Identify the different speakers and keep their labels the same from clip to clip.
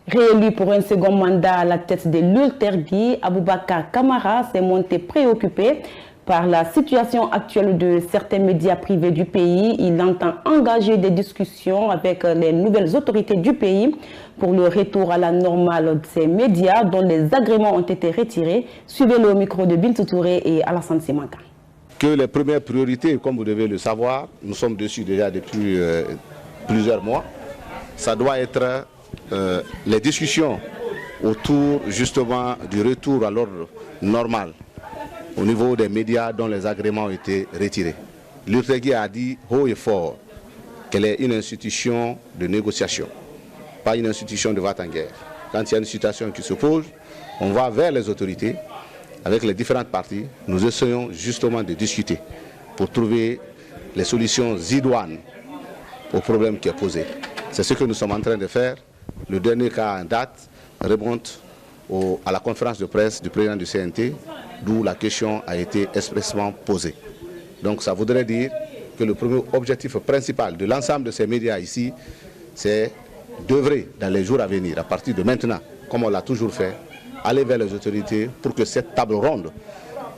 Speaker 1: Réélu pour un second mandat à la tête de l'Ultergui, Aboubakar Kamara s'est montré préoccupé par la situation actuelle de certains médias privés du pays. Il entend engager des discussions avec les nouvelles autorités du pays pour le retour à la normale de ces médias dont les agréments ont été retirés. Suivez-le au micro de Bintou Touré et Alassane Simanka.
Speaker 2: Que les premières priorités, comme vous devez le savoir, nous sommes dessus déjà depuis plusieurs mois, ça doit être les discussions autour justement du retour à l'ordre normal au niveau des médias dont les agréments ont été retirés. L'Ultergui a dit haut et fort qu'elle est une institution de négociation, pas une institution de va-t-en-guerre. Quand il y a une situation qui se pose, on va vers les autorités, avec les différentes parties, nous essayons justement de discuter pour trouver les solutions idoines au problème qui est posé. C'est ce que nous sommes en train de faire. Le dernier cas en date remonte à la conférence de presse du président du CNT, d'où la question a été expressément posée. Donc ça voudrait dire que le premier objectif principal de l'ensemble de ces médias ici, c'est d'œuvrer dans les jours à venir, à partir de maintenant, comme on l'a toujours fait, aller vers les autorités pour que cette table ronde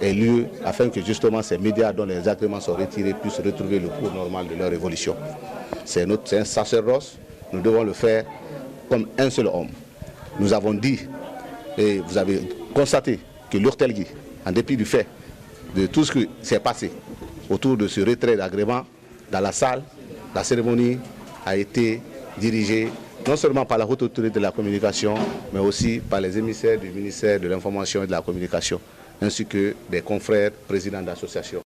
Speaker 2: ait lieu, afin que justement ces médias dont les agréments sont retirés puissent retrouver le cours normal de leur évolution. C'est un sacerdoce, nous devons le faire comme un seul homme. Nous avons dit, et vous avez constaté, que l'Ultergui, en dépit du fait de tout ce qui s'est passé autour de ce retrait d'agrément, dans la salle, la cérémonie a été dirigée non seulement par la haute autorité de la communication, mais aussi par les émissaires du ministère de l'Information et de la Communication, ainsi que des confrères présidents d'associations.